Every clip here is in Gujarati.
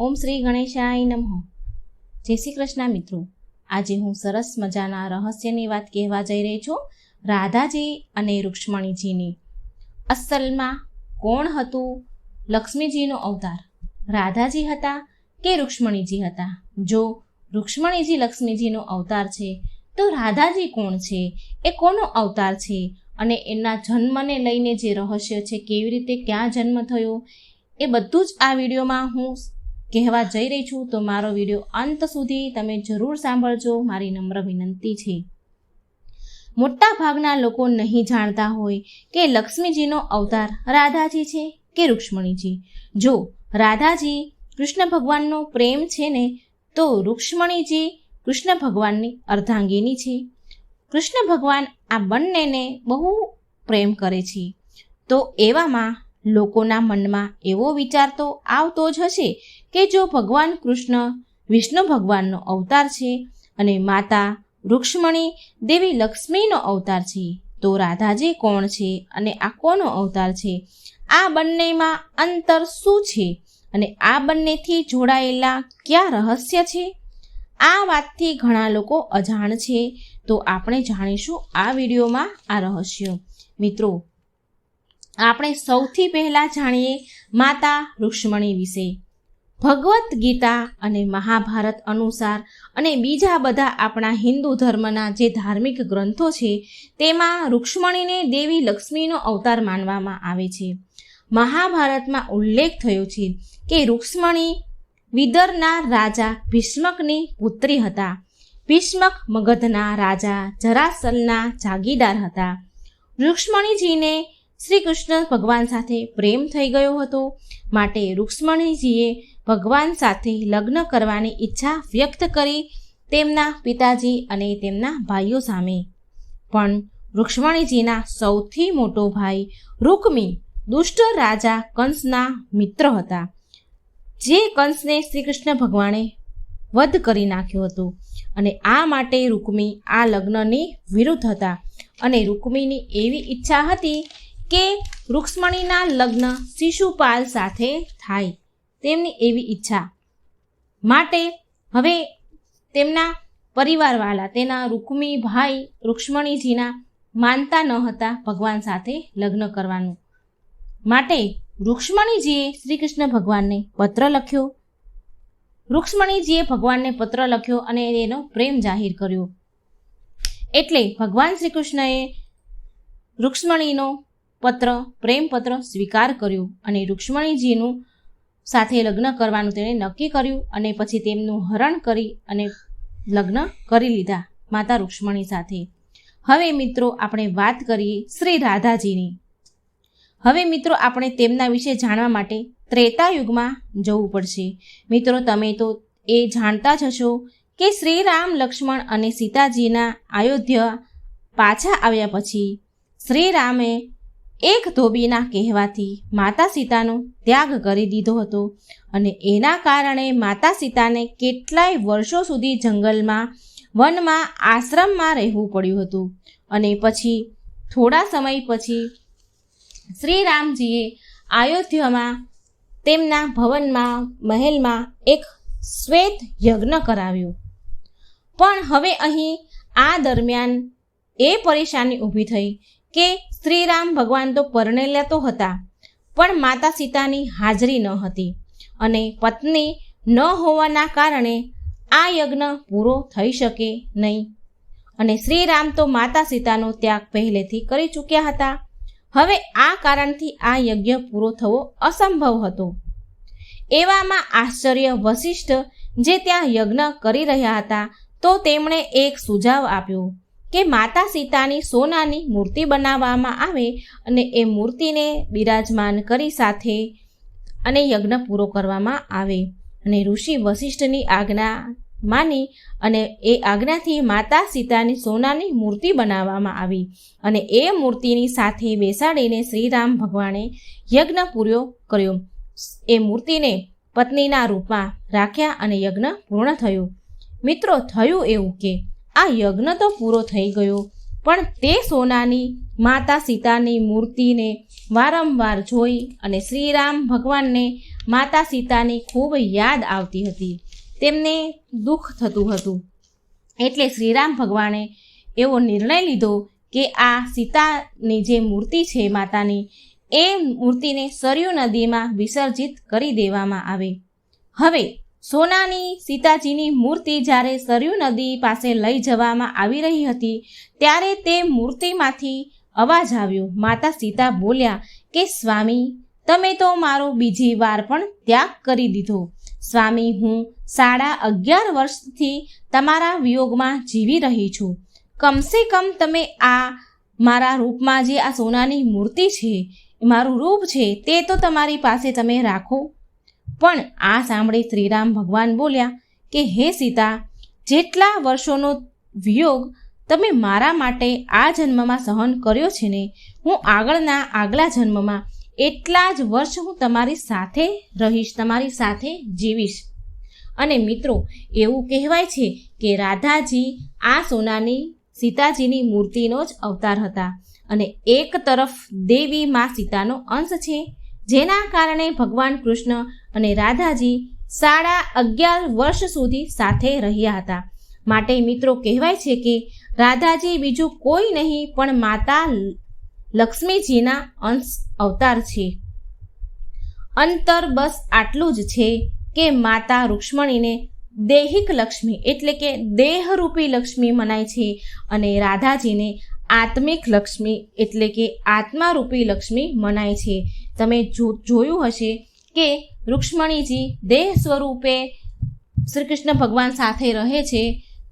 ઓમ શ્રી ગણેશાય નમઃ। જય શ્રી કૃષ્ણ મિત્રો। આજે હું સરસ મજાના રહસ્યની વાત કહેવા જઈ રહી છું, રાધાજી અને રૂક્ષ્મણીજીની। અસલમાં કોણ હતું લક્ષ્મીજીનો અવતાર? રાધાજી હતા કે રૂક્ષ્મણીજી હતા? જો રૂક્ષ્મણીજી લક્ષ્મીજીનો અવતાર છે તો રાધાજી કોણ છે? એ કોનો અવતાર છે? અને એના જન્મને લઈને જે રહસ્ય છે, કેવી રીતે, ક્યાં જન્મ થયો, એ બધું જ આ વિડીયોમાં હું કહેવા જઈ રહી છું। તો મારો વિડીયો અંત સુધી તમે જરૂર સાંભળજો, મારી નમ્ર વિનંતી છે। મોટા ભાગના લોકો નહીં જાણતા હોય કે લક્ષ્મીજીનો અવતાર રાધાજી છે કે રૂક્ષ્મણીજી। જો રાધાજી કૃષ્ણ ભગવાનનો પ્રેમ છે ને, તો રૂક્ષ્મણીજી કૃષ્ણ ભગવાનની અર્ધાંગીની છે। કૃષ્ણ ભગવાન આ બંનેને બહુ પ્રેમ કરે છે। તો એવામાં લોકોના મનમાં એવો વિચાર તો આવતો જ હશે કે જો ભગવાન કૃષ્ણ વિષ્ણુ ભગવાનનો અવતાર છે અને માતા રૂક્ષ્મણી દેવી લક્ષ્મીનો અવતાર છે, તો રાધાજી કોણ છે અને આ કોનો અવતાર છે? આ બંનેમાં અંતર શું છે અને આ બંનેથી જોડાયેલા કયા રહસ્ય છે? આ વાતથી ઘણા લોકો અજાણ છે, તો આપણે જાણીશું આ વિડીયોમાં આ રહસ્ય। મિત્રો, આપણે સૌથી પહેલાં જાણીએ માતા રૂક્ષ્મણી વિશે। ભગવદ્ ગીતા અને મહાભારત અનુસાર અને બીજા બધા આપણા હિન્દુ ધર્મના જે ધાર્મિક ગ્રંથો છે, તેમાં રૂક્ષ્મણીને દેવી લક્ષ્મીનો અવતાર માનવામાં આવે છે। મહાભારતમાં ઉલ્લેખ થયો છે કે રૂક્ષ્મણી વિદરના રાજા ભીષ્મકની પુત્રી હતા। ભીષ્મક મગધના રાજા જરાસંઘના જાગીરદાર હતા। રૂક્ષ્મણીજીને શ્રી કૃષ્ણ ભગવાન સાથે પ્રેમ થઈ ગયો હતો, માટે રૂક્ષ્મણીજીએ ભગવાન સાથે લગ્ન કરવાની ઈચ્છા વ્યક્ત કરી તેમના પિતાજી અને તેમના ભાઈઓ સામે। પણ રૂક્ષ્મણીજીના સૌથી મોટો ભાઈ રૂકમી દુષ્ટ રાજા કંસના મિત્ર હતા, જે કંસને શ્રી કૃષ્ણ ભગવાને વધ કરી નાખ્યો હતો, અને આ માટે રૂકમી આ લગ્નની વિરુદ્ધ હતા। અને રૂકમીની એવી ઈચ્છા હતી કે રૂક્ષ્મણીના લગ્ન શિશુપાલ સાથે થાય, તેમની એવી ઈચ્છા માટે હવે તેમના પરિવારવાળા તેના રૂકમી ભાઈ રૂક્ષ્મણીજીના માનતા ન હતા ભગવાન સાથે લગ્ન કરવાનું, માટે રૂક્ષ્મણીજીએ શ્રી કૃષ્ણ ભગવાનને પત્ર લખ્યો। રૂક્ષ્મણીજીએ ભગવાનને પત્ર લખ્યો અને એનો પ્રેમ જાહેર કર્યો, એટલે ભગવાન શ્રી કૃષ્ણએ રૂક્ષ્મણીનો પ્રેમ પત્ર સ્વીકાર કર્યો અને રૂક્ષ્મણીજીનું સાથે લગ્ન કરવાનું તેણે નક્કી કર્યું, અને પછી તેમનું હરણ કરી અને લગ્ન કરી લીધા માતા રૂક્ષ્મણી સાથે। હવે મિત્રો, આપણે વાત કરીએ શ્રી રાધાજીની। હવે મિત્રો, આપણે તેમના વિશે જાણવા માટે ત્રેતા યુગમાં જવું પડશે। મિત્રો, તમે તો એ જાણતા જ હશો કે શ્રી રામ, લક્ષ્મણ અને સીતાજીના અયોધ્યા પાછા આવ્યા પછી શ્રી રામે એક ધોબીના કહેવાથી માતા સીતાનો ત્યાગ કરી દીધો હતો, અને એના કારણે માતા સીતાને કેટલાય વર્ષો સુધી જંગલમાં, વનમાં, આશ્રમમાં રહેવું પડ્યું હતું। અને પછી થોડા સમય પછી શ્રી રામજીએ અયોધ્યામાં તેમના ભવનમાં, મહેલમાં એક શ્વેત યજ્ઞ કરાવ્યો। પણ હવે અહીં આ દરમિયાન એ પરેશાની ઊભી થઈ કે શ્રી રામ ભગવાન તો પરણેલા તો હતા, પણ માતા સીતાની હાજરી ન હતી, અને પત્ની ન હોવાના કારણે આ યજ્ઞ પૂરો થઈ શકે નહીં, અને શ્રી રામ તો માતા સીતાનો ત્યાગ પહેલેથી કરી ચૂક્યા હતા। હવે આ કારણથી આ યજ્ઞ પૂરો થવો અસંભવ હતો। એવામાં આશ્ચર્ય વશિષ્ઠ જે ત્યાં યજ્ઞ કરી રહ્યા હતા, તો તેમણે એક સુઝાવ આપ્યો કે માતા સીતાની સોનાની મૂર્તિ બનાવવામાં આવે અને એ મૂર્તિને બિરાજમાન કરી સાથે અને યજ્ઞ પૂરો કરવામાં આવે। અને ઋષિ વશિષ્ઠની આજ્ઞા માની અને એ આજ્ઞાથી માતા સીતાની સોનાની મૂર્તિ બનાવવામાં આવી, અને એ મૂર્તિની સાથે બેસાડીને શ્રી રામ ભગવાને યજ્ઞ પૂરો કર્યો। એ મૂર્તિને પત્નીના રૂપમાં રાખ્યા અને યજ્ઞ પૂર્ણ થયો। મિત્રો, થયું એવું કે આ યજ્ઞ તો પૂરો થઈ ગયો, પણ તે સોનાની માતા સીતાની મૂર્તિને વારંવાર જોઈ અને શ્રીરામ ભગવાનને માતા સીતાની ખૂબ યાદ આવતી હતી. તેમને દુઃખ થતું હતું. એટલે શ્રીરામ ભગવાને એવો નિર્ણય લીધો કે આ સીતાની જે મૂર્તિ છે માતાની, એ મૂર્તિને સરયુ નદીમાં વિસર્જિત કરી દેવામાં આવે. હવે સોનાની સીતાજીની મૂર્તિ જ્યારે સરયુ નદી પાસે લઈ જવામાં આવી રહી હતી ત્યારે તે મૂર્તિમાંથી અવાજ આવ્યો. માતા સીતા બોલ્યા કે સ્વામી, તમે તો મારો બીજી વાર પણ ત્યાગ કરી દીધો. સ્વામી, હું 11.5 વર્ષથી તમારા વિયોગમાં જીવી રહી છું. કમસે કમ તમે આ મારા રૂપમાં જે આ સોનાની મૂર્તિ છે, મારું રૂપ છે, તે તો તમારી પાસે તમે રાખો. પણ આ સાંભળી શ્રીરામ ભગવાન બોલ્યા કે હે સીતા, જેટલા વર્ષોનો વિયોગ તમે મારા માટે આ જન્મમાં સહન કર્યો છે ને, હું આગલા જન્મમાં એટલા જ વર્ષ હું તમારી સાથે રહીશ, તમારી સાથે જીવીશ. અને મિત્રો, એવું કહેવાય છે કે રાધાજી આ સોનાની સીતાજીની મૂર્તિનો જ અવતાર હતા અને એક તરફ દેવી મા સીતાનો અંશ છે, જેના કારણે ભગવાન કૃષ્ણ અને રાધાજી 11.5 વર્ષ સુધી સાથે રહ્યા હતા. માટે મિત્રો, કહેવાય છે કે રાધાજી બીજું કોઈ નહીં પણ માતા લક્ષ્મીજીના અંશ અવતાર છે. અંતર બસ આટલું જ છે કે માતા રૂક્ષ્મણીને દૈહિક લક્ષ્મી એટલે કે દેહરૂપી લક્ષ્મી મનાય છે અને રાધાજીને આત્મિક લક્ષ્મી એટલે કે આત્મારૂપી લક્ષ્મી મનાય છે. તમે જોયું હશે કે રૂક્ષ્મણીજી દેહ સ્વરૂપે શ્રી કૃષ્ણ ભગવાન સાથે રહે છે,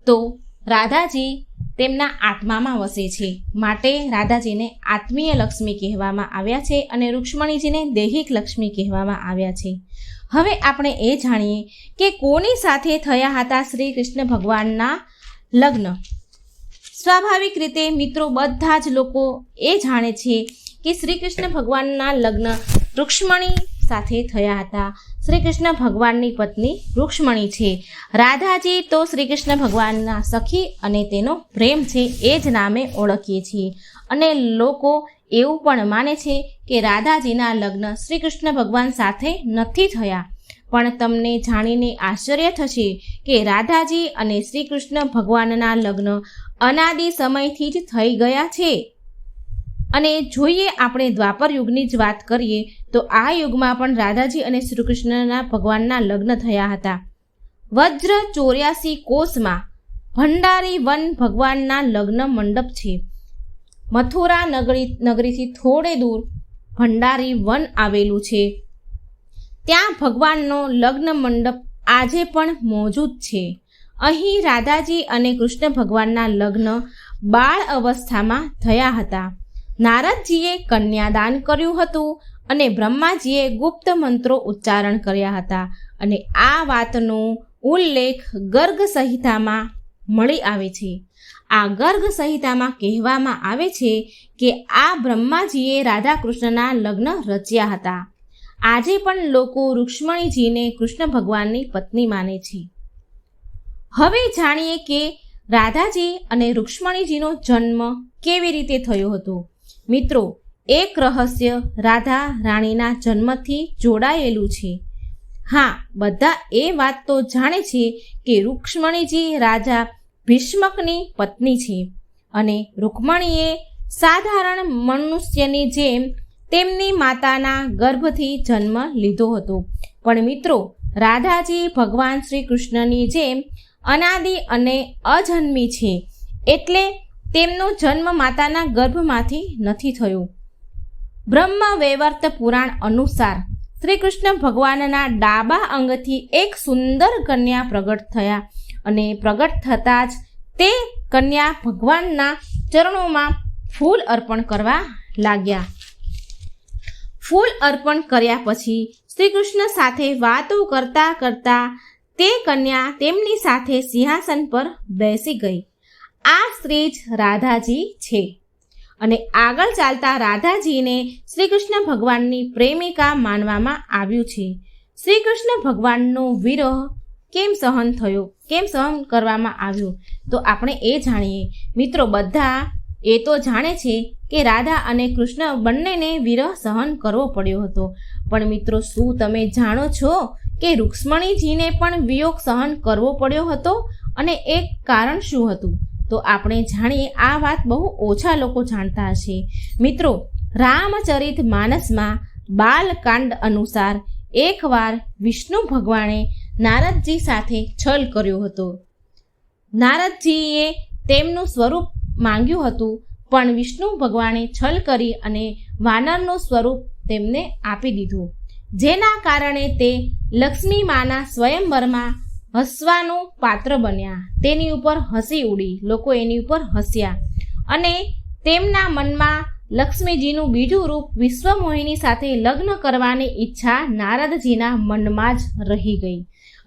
તો રાધાજી તેમના આત્મામાં વસે છે. માટે રાધાજીને આત્મીય લક્ષ્મી કહેવામાં આવ્યા છે અને રૂક્ષ્મણીજીને દૈહિક લક્ષ્મી કહેવામાં આવ્યા છે. હવે આપણે એ જાણીએ કે કોની સાથે થયા હતા શ્રી કૃષ્ણ ભગવાનના લગ્ન. સ્વાભાવિક રીતે મિત્રો, બધા જ લોકો એ જાણે છે કે શ્રી કૃષ્ણ ભગવાનના લગ્ન રૂક્ષ્મણી સાથે થયા હતા. શ્રી કૃષ્ણ ભગવાનની પત્ની રૂક્ષ્મણી છે. રાધાજી તો શ્રી કૃષ્ણ ભગવાનના સખી અને તેનો પ્રેમ છે, એ જ નામે ઓળખીએ છીએ. અને લોકો એવું પણ માને છે કે રાધાજીના લગ્ન શ્રી કૃષ્ણ ભગવાન સાથે નથી થયા. પણ તમને જાણીને આશ્ચર્ય થશે કે રાધાજી અને શ્રી કૃષ્ણ ભગવાનના લગ્ન અનાદિ સમયથી જ થઈ ગયા છે. અને જોઈએ આપણે દ્વાપર યુગની જ વાત કરીએ તો આ યુગમાં પણ રાધાજી અને શ્રી કૃષ્ણના ભગવાનના લગ્ન થયા હતા. વજ્ર 84 કોષમાં ભંડારી વન ભગવાનના લગ્ન મંડપ છે. મથુરા નગરીથી થોડે દૂર ભંડારી વન આવેલું છે. ત્યાં ભગવાનનો લગ્ન મંડપ આજે પણ મોજૂદ છે. અહીં રાધાજી અને કૃષ્ણ ભગવાનના લગ્ન બાળ અવસ્થામાં થયા હતા. નારદજીએ કન્યાદાન કર્યું હતું અને બ્રહ્માજીએ ગુપ્ત મંત્રો ઉચ્ચારણ કર્યા હતા. અને આ વાતનો ઉલ્લેખ ગર્ગ સંહિતામાં મળી આવે છે. આ ગર્ગ સંહિતામાં કહેવામાં આવે છે કે આ બ્રહ્માજીએ રાધા કૃષ્ણના લગ્ન રચ્યા હતા. આજે પણ લોકો રૂક્ષ્મણીજીને કૃષ્ણ ભગવાનની પત્ની માને છે. હવે જાણીએ કે રાધાજી અને રૂક્ષ્મણીજીનો જન્મ કેવી રીતે થયો હતો. મિત્રો, એક રહસ્ય રાધા રાણીના જન્મથી જોડાયેલું છે. હા, બધા એ વાત તો જાણે છે કે રૂક્ષ્મણીજી રાજા ભીષ્મકની પત્ની છે અને રૂક્મણીએ સાધારણ મનુષ્યની જેમ તેમની માતાના ગર્ભથી જન્મ લીધો હતો. પણ મિત્રો, રાધાજી ભગવાન શ્રી કૃષ્ણની જેમ અનાદિ અને અજન્મી છે, એટલે તેમનો જન્મ માતાના ગર્ભમાંથી નથી થયો. બ્રહ્મ વૈવર્ત પુરાણ અનુસાર શ્રી કૃષ્ણ ભગવાનના ડાબા અંગથી એક સુંદર કન્યા પ્રગટ થયા અને પ્રગટ થતાં જ તે કન્યા ભગવાનના ચરણોમાં ફૂલ અર્પણ કરવા લાગ્યા. ફૂલ અર્પણ કર્યા પછી શ્રી કૃષ્ણ સાથે વાતો કરતા કરતા તે કન્યા તેમની સાથે સિંહાસન પર બેસી ગઈ. આ સ્ત્રી જ રાધાજી છે. અને આગળ ચાલતા રાધાજીને શ્રી કૃષ્ણ ભગવાનની પ્રેમિકા માનવામાં આવ્યું છે. શ્રી કૃષ્ણ ભગવાનનો વિરહ કેમ સહન કરવામાં આવ્યો, તો આપણે એ જાણીએ. મિત્રો, બધા એ તો જાણે છે કે રાધા અને કૃષ્ણ બંનેને વિરહ સહન કરવો પડ્યો હતો, પણ મિત્રો શું તમે જાણો છો કે રૂક્ષ્મણીજીને પણ વિયોગ સહન કરવો પડ્યો હતો અને એક કારણ શું હતું? તો આપણે જાણીએ. આ વાત બહુ ઓછા લોકો જાણતા હશે. મિત્રો, રામચરિત માનસમાં બાલકાંડ અનુસાર એકવાર વિષ્ણુ ભગવાને નારદજી સાથે છલ કર્યો હતો. નારદજીએ તેમનું સ્વરૂપ માંગ્યું હતું, પણ વિષ્ણુ ભગવાને છલ કરી અને વાનરનું સ્વરૂપ તેમને આપી દીધું, જેના કારણે તે લક્ષ્મી માના સ્વયંવરમાં હસવાનું પાત્ર બન્યા. તેની ઉપર હસી ઉડી, લોકો એની ઉપર હસ્યા અને તેમના મનમાં લક્ષ્મીજીનું બીજું રૂપ વિશ્વમોહિની સાથે લગ્ન કરવાની ઈચ્છા નારદજીના મનમાં જ રહી ગઈ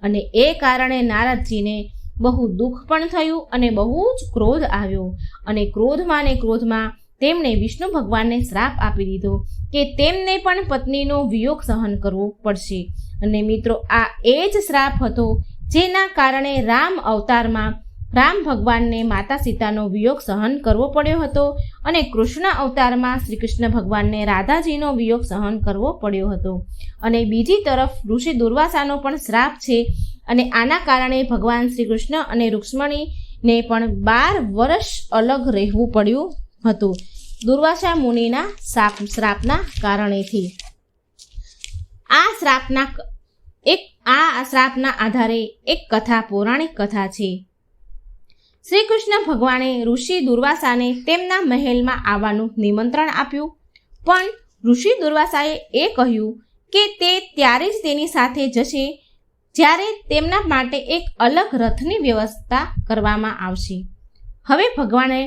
અને એ કારણે નારદજીને બહુ દુઃખ પણ થયું અને બહુ જ ક્રોધ આવ્યો અને ક્રોધમાં તેમણે વિષ્ણુ ભગવાનને શ્રાપ આપી દીધો કે તેમને પણ પત્નીનો વિયોગ સહન કરવો પડશે. અને મિત્રો, આ એ જ શ્રાપ હતો જેના કારણે રામ અવતારમાં રામ ભગવાનને માતા સીતાનો વિયોગ સહન કરવો પડ્યો હતો અને કૃષ્ણ અવતારમાં શ્રી કૃષ્ણ ભગવાનને રાધાજીનો વિયોગ સહન કરવો પડ્યો હતો. અને બીજી તરફ ઋષિ દુર્વાસાનો પણ શ્રાપ છે અને આના કારણે ભગવાન શ્રી કૃષ્ણ અને રૂક્ષ્મણીને પણ 12 વર્ષ અલગ રહેવું પડ્યું હતું દુર્વાસા મુનિના શ્રાપના કારણેથી. આ શ્રાપના આધારે એક કથા, પૌરાણિક કથા છે. શ્રી કૃષ્ણ ભગવાને ઋષિ દુર્વાસાને તેમના મહેલમાં આવવાનું નિમંત્રણ આપ્યું, પણ ઋષિ દુર્વાસાએ એ કહ્યું કે તે ત્યારે જ તેની સાથે જશે જ્યારે તેમના માટે એક અલગ રથની વ્યવસ્થા કરવામાં આવશે. હવે ભગવાને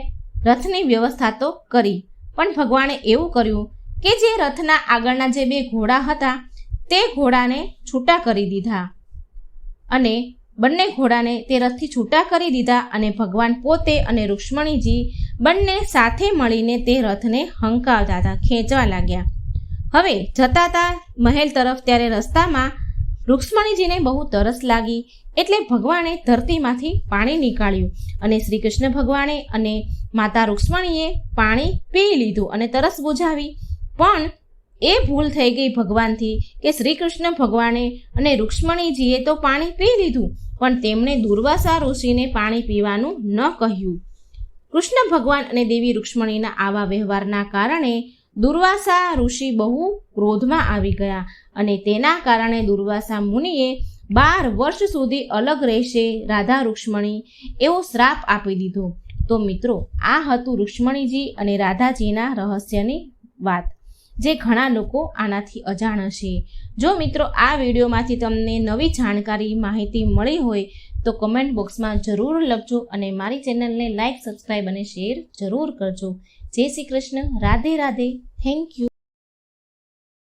રથની વ્યવસ્થા તો કરી, પણ ભગવાને એવું કર્યું કે જે રથના આગળના જે 2 ઘોડા હતા તે ઘોડાને છૂટા કરી દીધા અને બંને ઘોડાને તે રથથી છૂટા કરી દીધા અને ભગવાન પોતે અને રૂક્ષ્મણીજી બંને સાથે મળીને તે રથને હંકાવતા હતા, ખેંચવા લાગ્યા. હવે જતા હતા મહેલ તરફ, ત્યારે રસ્તામાં રૂક્ષ્મણીજીને બહુ તરસ લાગી એટલે ભગવાને ધરતીમાંથી પાણી નીકાળ્યું અને શ્રી કૃષ્ણ ભગવાને અને માતા રૂક્ષ્મણીએ પાણી પી લીધું અને તરસ બુઝાવી. પણ એ ભૂલ થઈ ગઈ ભગવાનથી કે શ્રી કૃષ્ણ ભગવાને અને રૂક્ષ્મણીજીએ તો પાણી પી લીધું, પણ તેમણે દુર્વાસા ઋષિને પાણી પીવાનું ન કહ્યું. કૃષ્ણ ભગવાન અને દેવી રૂક્ષ્મણીના આવા વ્યવહારના કારણે દુર્વાસા ઋષિ બહુ ક્રોધમાં આવી ગયા અને તેના કારણે દુર્વાસા મુનિએ 12 વર્ષ સુધી અલગ રહેશે રાધા રૂક્ષ્મણી એવો શ્રાપ આપી દીધો. તો મિત્રો, આ હતું રૂક્ષ્મણીજી અને રાધાજીના રહસ્યની વાત, જે ઘણા લોકો આનાથી અજાણ હશે. જો મિત્રો આ વિડીયોમાંથી તમને નવી જાણકારી, માહિતી મળી હોય તો કમેન્ટ બોક્સમાં જરૂર લખજો અને મારી ચેનલને લાઇક, સબસ્ક્રાઈબ અને શેર જરૂર કરજો. જય શ્રી કૃષ્ણ. રાધે રાધે. Thank you.